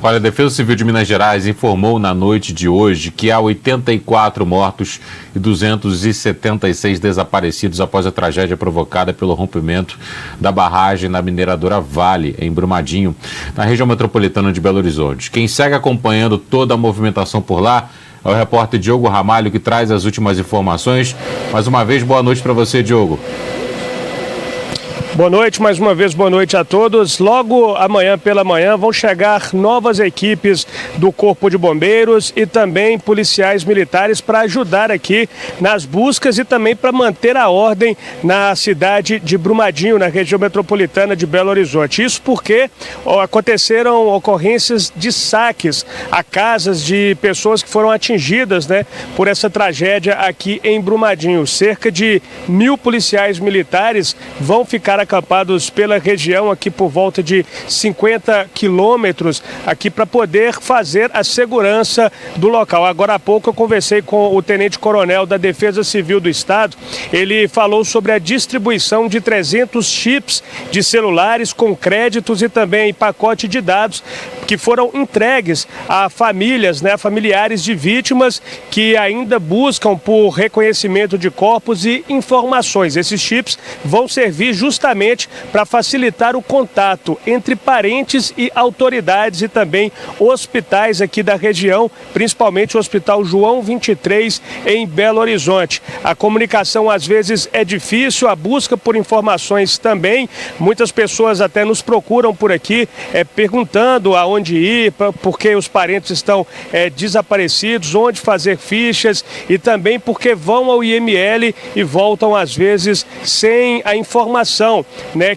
Olha, a Defesa Civil de Minas Gerais informou na noite de hoje que há 84 mortos e 276 desaparecidos após a tragédia provocada pelo rompimento da barragem na mineradora Vale, em Brumadinho, na região metropolitana de Belo Horizonte. Quem segue acompanhando toda a movimentação por lá é o repórter Diogo Ramalho, que traz as últimas informações. Mais uma vez, boa noite para você, Diogo. Boa noite, mais uma vez, boa noite a todos. Logo amanhã pela manhã vão chegar novas equipes do Corpo de Bombeiros e também policiais militares para ajudar aqui nas buscas e também para manter a ordem na cidade de Brumadinho, na região metropolitana de Belo Horizonte. Isso porque aconteceram ocorrências de saques a casas de pessoas que foram atingidas, por essa tragédia aqui em Brumadinho. Cerca de 1.000 policiais militares vão ficar acampados pela região aqui por volta de 50 quilômetros aqui para poder fazer a segurança do local. Agora há pouco eu conversei com o tenente-coronel da Defesa Civil do Estado. Ele falou sobre a distribuição de 300 chips de celulares com créditos e também pacote de dados que foram entregues a famílias, familiares de vítimas que ainda buscam por reconhecimento de corpos e informações. Esses chips vão servir justamente para facilitar o contato entre parentes e autoridades e também hospitais aqui da região, principalmente o Hospital João 23 em Belo Horizonte. A comunicação às vezes é difícil, a busca por informações também. Muitas pessoas até nos procuram por aqui perguntando aonde ir, porque os parentes estão desaparecidos, onde fazer fichas e também porque vão ao IML e voltam às vezes sem a informação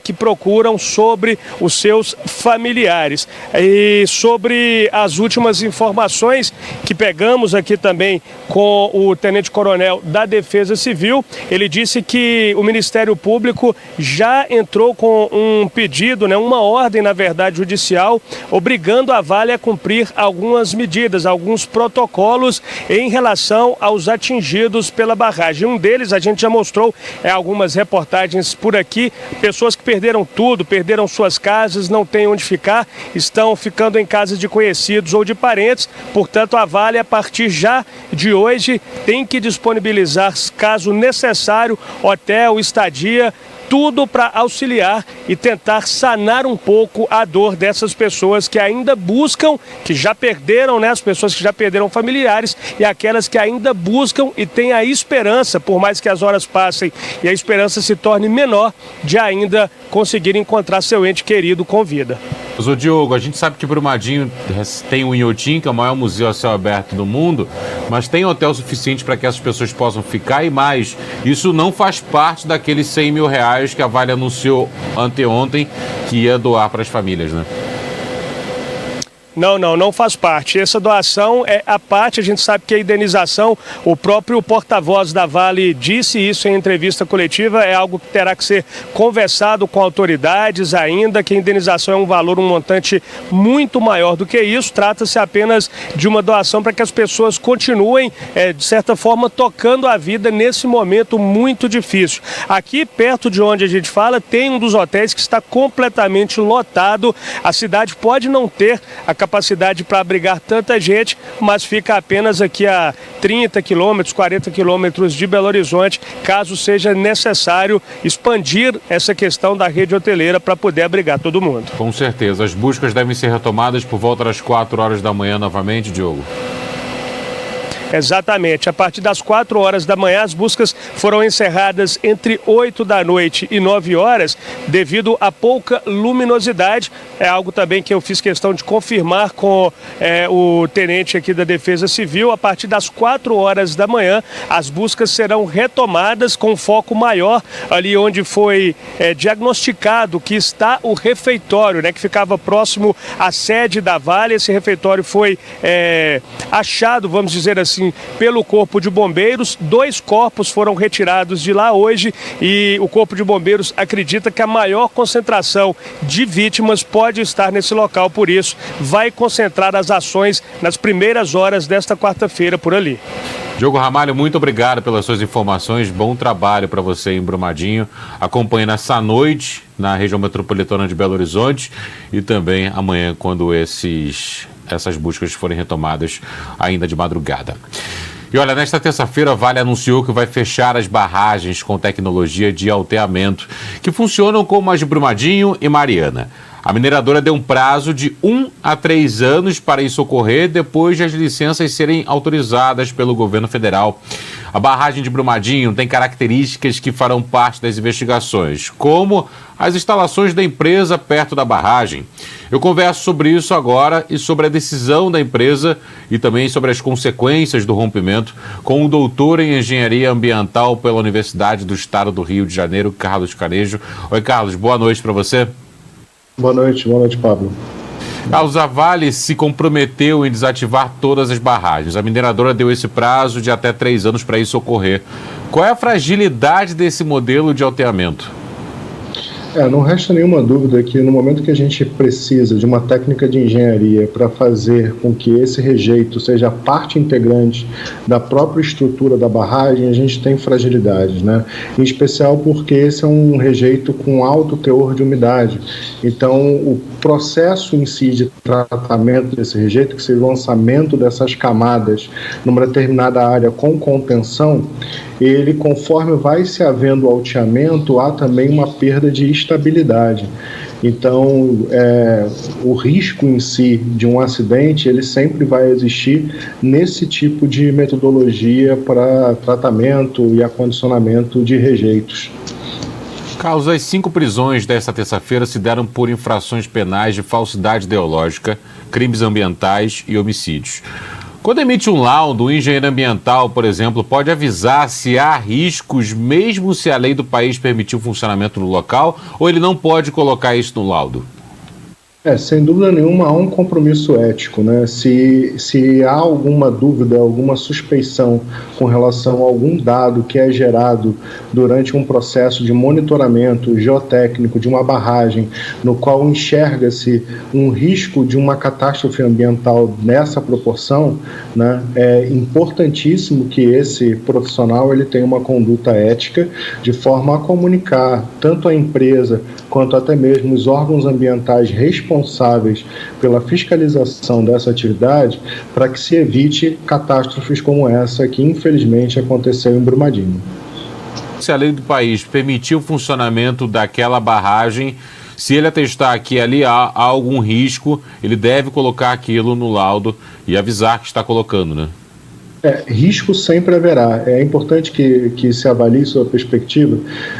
que procuram sobre os seus familiares. E sobre as últimas informações que pegamos aqui também com o tenente-coronel da Defesa Civil, ele disse que o Ministério Público já entrou com um pedido, uma ordem, na verdade, judicial, obrigando a Vale a cumprir algumas medidas, alguns protocolos em relação aos atingidos pela barragem. Um deles, a gente já mostrou algumas reportagens por aqui, pessoas que perderam tudo, perderam suas casas, não têm onde ficar, estão ficando em casas de conhecidos ou de parentes. Portanto, a Vale, a partir já de hoje, tem que disponibilizar, caso necessário, hotel, estadia, tudo para auxiliar e tentar sanar um pouco a dor dessas pessoas que ainda buscam, que já perderam, as pessoas que já perderam familiares e aquelas que ainda buscam e têm a esperança, por mais que as horas passem e a esperança se torne menor, de ainda conseguir encontrar seu ente querido com vida. Ô Diogo, a gente sabe que Brumadinho tem o Inhotim, que é o maior museu a céu aberto do mundo, mas tem hotel suficiente para que essas pessoas possam ficar e mais. Isso não faz parte daqueles R$100 mil que a Vale anunciou anteontem que ia doar para as famílias, Não faz parte. Essa doação é a parte, a gente sabe que a indenização, o próprio porta-voz da Vale disse isso em entrevista coletiva, é algo que terá que ser conversado com autoridades ainda, que a indenização é um valor, um montante muito maior do que isso, trata-se apenas de uma doação para que as pessoas continuem, de certa forma, tocando a vida nesse momento muito difícil. Aqui, perto de onde a gente fala, tem um dos hotéis que está completamente lotado. A cidade pode não ter a capacidade para abrigar tanta gente, mas fica apenas aqui a 30 quilômetros, 40 quilômetros de Belo Horizonte, caso seja necessário expandir essa questão da rede hoteleira para poder abrigar todo mundo. Com certeza. As buscas devem ser retomadas por volta das 4 horas da manhã novamente, Diogo? Exatamente. A partir das 4 horas da manhã, as buscas foram encerradas entre 8 da noite e 9 horas, devido a pouca luminosidade. É algo também que eu fiz questão de confirmar com o tenente aqui da Defesa Civil. A partir das 4 horas da manhã, as buscas serão retomadas com foco maior ali onde foi diagnosticado que está o refeitório, que ficava próximo à sede da Vale. Esse refeitório foi achado, vamos dizer assim, pelo Corpo de Bombeiros. 2 corpos foram retirados de lá hoje e o Corpo de Bombeiros acredita que a maior concentração de vítimas pode estar nesse local, por isso vai concentrar as ações nas primeiras horas desta quarta-feira por ali. Diogo Ramalho, muito obrigado pelas suas informações, bom trabalho para você em Brumadinho. Acompanhe nessa noite na região metropolitana de Belo Horizonte e também amanhã, quando esses essas buscas forem retomadas ainda de madrugada. E olha, nesta terça-feira, a Vale anunciou que vai fechar as barragens com tecnologia de alteamento, que funcionam como as de Brumadinho e Mariana. A mineradora deu um prazo de 1 a 3 anos para isso ocorrer, depois de as licenças serem autorizadas pelo governo federal. A barragem de Brumadinho tem características que farão parte das investigações, como as instalações da empresa perto da barragem. Eu converso sobre isso agora e sobre a decisão da empresa e também sobre as consequências do rompimento com o doutor em Engenharia Ambiental pela Universidade do Estado do Rio de Janeiro, Carlos Canejo. Oi, Carlos, boa noite para você. Boa noite, Pablo. Carlos, a Vale se comprometeu em desativar todas as barragens. A mineradora deu esse prazo de até 3 anos para isso ocorrer. Qual é a fragilidade desse modelo de alteamento? Não resta nenhuma dúvida que no momento que a gente precisa de uma técnica de engenharia para fazer com que esse rejeito seja parte integrante da própria estrutura da barragem, a gente tem fragilidades, né? Em especial porque esse é um rejeito com alto teor de umidade. Então, o processo em si de tratamento desse rejeito, que seja o lançamento dessas camadas numa determinada área com contenção, ele, conforme vai se havendo alteamento, há também uma perda de estabilidade. Então, o risco em si de um acidente, ele sempre vai existir nesse tipo de metodologia para tratamento e acondicionamento de rejeitos. Carlos, as 5 prisões desta terça-feira se deram por infrações penais de falsidade ideológica, crimes ambientais e homicídios. Quando emite um laudo, o engenheiro ambiental, por exemplo, pode avisar se há riscos, mesmo se a lei do país permitir o funcionamento do local, ou ele não pode colocar isso no laudo? Sem dúvida nenhuma, há um compromisso ético, né? Se há alguma dúvida, alguma suspeição com relação a algum dado que é gerado durante um processo de monitoramento geotécnico de uma barragem, no qual enxerga-se um risco de uma catástrofe ambiental nessa proporção, né? É importantíssimo que esse profissional ele tenha uma conduta ética de forma a comunicar tanto à empresa quanto até mesmo os órgãos ambientais responsáveis pela fiscalização dessa atividade para que se evite catástrofes como essa que infelizmente aconteceu em Brumadinho. Se a lei do país permitir o funcionamento daquela barragem, se ele atestar que ali há algum risco, ele deve colocar aquilo no laudo e avisar que está colocando, né? Risco sempre haverá. É importante que se avalie sob a perspectiva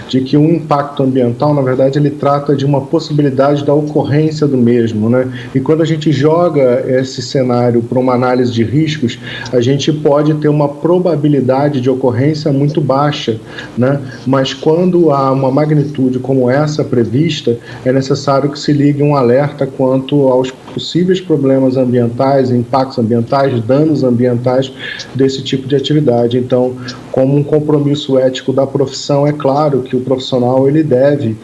de que um impacto ambiental, na verdade, ele trata de uma possibilidade da ocorrência do mesmo, né? E quando a gente joga esse cenário para uma análise de riscos, a gente pode ter uma probabilidade de ocorrência muito baixa, né? Mas quando há uma magnitude como essa prevista, é necessário que se ligue um alerta quanto aos possíveis problemas ambientais, impactos ambientais, danos ambientais desse tipo de atividade. Então, como um compromisso ético da profissão, é claro que o profissional ele deve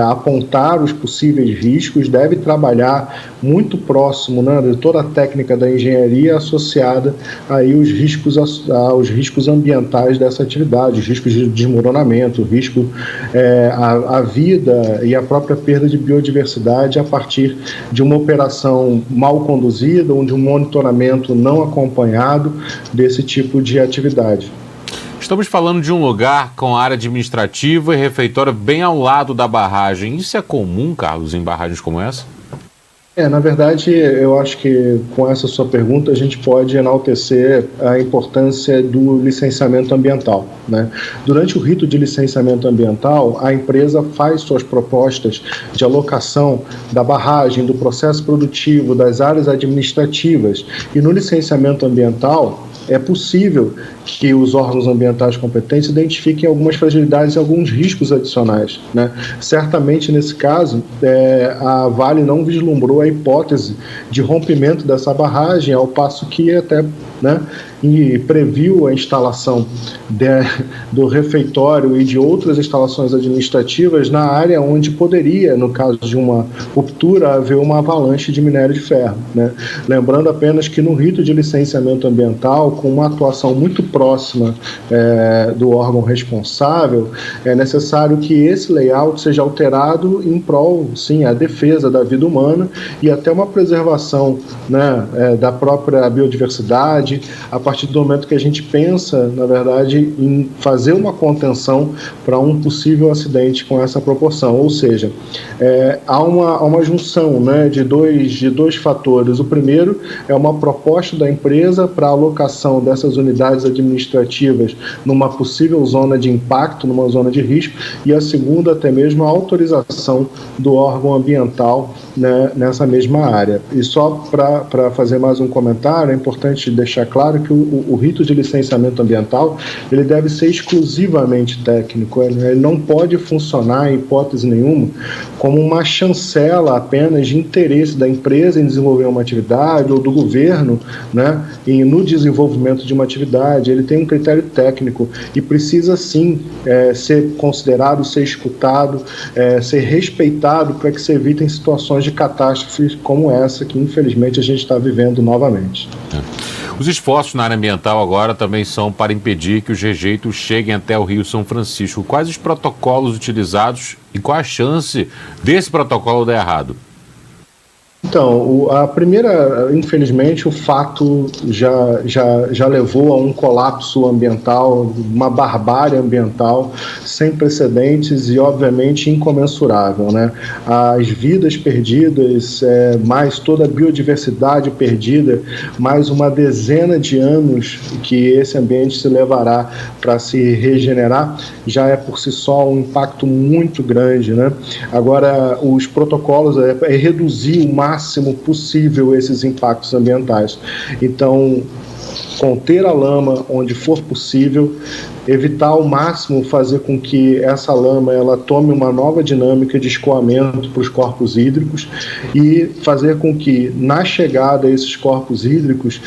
apontar os possíveis riscos, deve trabalhar muito próximo, né, de toda a técnica da engenharia associada aí aos riscos ambientais dessa atividade, os riscos de desmoronamento, o risco à vida e a própria perda de biodiversidade a partir de uma operação mal conduzida ou de um monitoramento não acompanhado desse tipo de atividade. Estamos falando de um lugar com área administrativa e refeitório bem ao lado da barragem. Isso é comum, Carlos, em barragens como essa? Na verdade, eu acho que com essa sua pergunta a gente pode enaltecer a importância do licenciamento ambiental, né? Durante o rito de licenciamento ambiental, a empresa faz suas propostas de alocação da barragem, do processo produtivo, das áreas administrativas, e no licenciamento ambiental é possível que os órgãos ambientais competentes identifiquem algumas fragilidades e alguns riscos adicionais, né? Certamente, nesse caso, a Vale não vislumbrou a hipótese de rompimento dessa barragem, ao passo que até, né, e previu a instalação do refeitório e de outras instalações administrativas na área onde poderia, no caso de uma ruptura, haver uma avalanche de minério de ferro, né? Lembrando apenas que no rito de licenciamento ambiental, com uma atuação muito próxima do órgão responsável, é necessário que esse layout seja alterado em prol, sim, a defesa da vida humana e até uma preservação, né, da própria biodiversidade, a partir do momento que a gente pensa, na verdade, em fazer uma contenção para um possível acidente com essa proporção. Ou seja, há uma junção, né, de dois fatores. O primeiro é uma proposta da empresa para a alocação dessas unidades administrativas numa possível zona de impacto, numa zona de risco, e a segunda, até mesmo, a autorização do órgão ambiental, né, nessa mesma área. E só para fazer mais um comentário, é importante deixar claro que o rito de licenciamento ambiental ele deve ser exclusivamente técnico, ele não pode funcionar, em hipótese nenhuma, como uma chancela apenas de interesse da empresa em desenvolver uma atividade ou do governo, né, no desenvolvimento de uma atividade. Ele tem um critério técnico e precisa sim ser considerado, ser escutado, ser respeitado para que se evitem situações de catástrofes como essa que infelizmente a gente está vivendo novamente. Os esforços na área ambiental agora também são para impedir que os rejeitos cheguem até o Rio São Francisco. Quais os protocolos utilizados e qual a chance desse protocolo dar errado? Então, a primeira, infelizmente, o fato já levou a um colapso ambiental, uma barbárie ambiental sem precedentes e, obviamente, incomensurável, né? As vidas perdidas, mais toda a biodiversidade perdida, mais uma dezena de anos que esse ambiente se levará para se regenerar, já é por si só um impacto muito grande, né? Agora, os protocolos é reduzir o máximo possível esses impactos ambientais. Então, conter a lama onde for possível, evitar ao máximo fazer com que essa lama ela tome uma nova dinâmica de escoamento para os corpos hídricos e fazer com que na chegada a esses corpos hídricos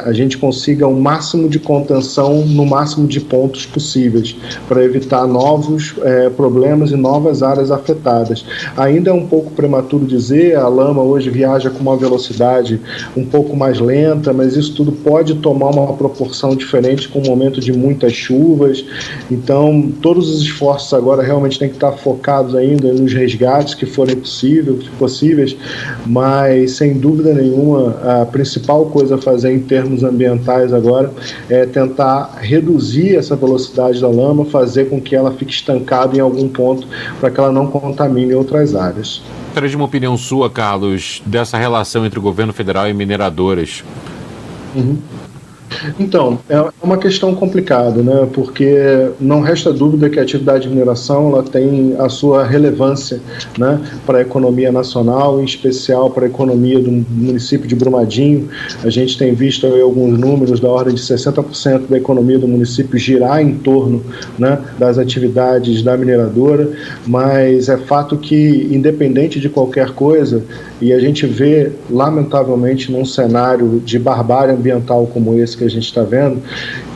a gente consiga o máximo de contenção no máximo de pontos possíveis para evitar novos problemas e novas áreas afetadas. Ainda é um pouco prematuro dizer, a lama hoje viaja com uma velocidade um pouco mais lenta, mas isso tudo pode tomar uma proporção diferente com o momento de muitas chuvas. Então, todos os esforços agora realmente têm que estar focados ainda nos resgates que forem possíveis, mas, sem dúvida nenhuma, a principal coisa a fazer em termos ambientais agora é tentar reduzir essa velocidade da lama, fazer com que ela fique estancada em algum ponto para que ela não contamine outras áreas. Gostaria de uma opinião sua, Carlos, dessa relação entre o governo federal e mineradoras. Então, é uma questão complicada, né? Porque não resta dúvida que a atividade de mineração ela tem a sua relevância, né, para a economia nacional, em especial para a economia do município de Brumadinho. A gente tem visto aí alguns números da ordem de 60% da economia do município girar em torno, né, das atividades da mineradora, mas é fato que, independente de qualquer coisa, e a gente vê, lamentavelmente, num cenário de barbárie ambiental como esse que a gente está vendo,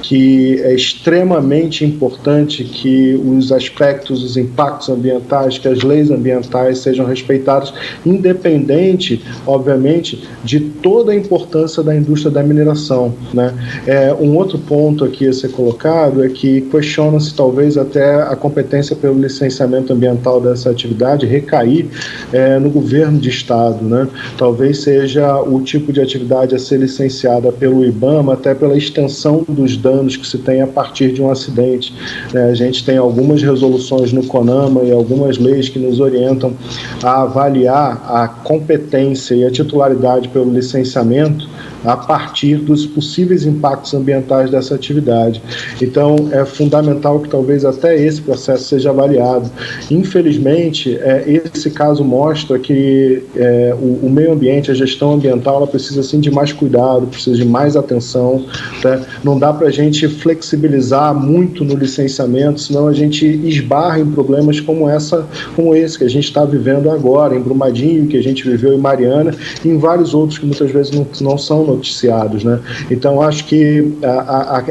que é extremamente importante que os aspectos, os impactos ambientais, que as leis ambientais sejam respeitadas, independente, obviamente, de toda a importância da indústria da mineração, né? Um outro ponto aqui a ser colocado é que questiona-se talvez até a competência pelo licenciamento ambiental dessa atividade recair no governo de estado, né? Talvez seja o tipo de atividade a ser licenciada pelo IBAMA, até pela extensão dos danos que se tem a partir de um acidente. A gente tem algumas resoluções no CONAMA e algumas leis que nos orientam a avaliar a competência e a titularidade pelo licenciamento a partir dos possíveis impactos ambientais dessa atividade. Então, é fundamental que talvez até esse processo seja avaliado. Infelizmente, esse caso mostra que o meio ambiente, a gestão ambiental, ela precisa sim de mais cuidado, precisa de mais atenção, né? Não dá para a gente flexibilizar muito no licenciamento, senão a gente esbarra em problemas como esse que a gente está vivendo agora, em Brumadinho, que a gente viveu em Mariana, e em vários outros que muitas vezes não são noticiados, né? Então, acho que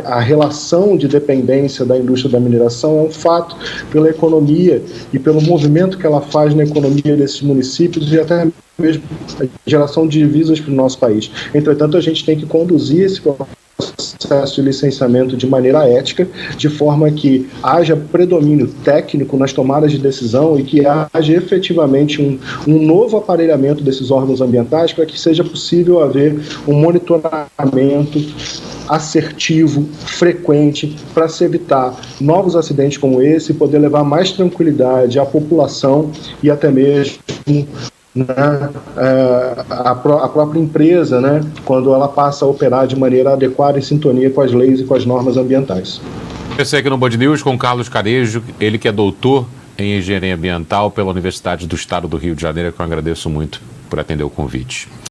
a relação de dependência da indústria da mineração é um fato pela economia e pelo movimento que ela faz na economia desses municípios e até mesmo a geração de divisas para o nosso país. Entretanto, a gente tem que conduzir esse processo processo de licenciamento de maneira ética, de forma que haja predomínio técnico nas tomadas de decisão e que haja efetivamente um novo aparelhamento desses órgãos ambientais para que seja possível haver um monitoramento assertivo, frequente, para se evitar novos acidentes como esse e poder levar mais tranquilidade à população e até mesmo a própria empresa, né, quando ela passa a operar de maneira adequada, em sintonia com as leis e com as normas ambientais. Eu aqui no Band News com Carlos Carejo, ele que é doutor em Engenharia Ambiental pela Universidade do Estado do Rio de Janeiro, que eu agradeço muito por atender o convite.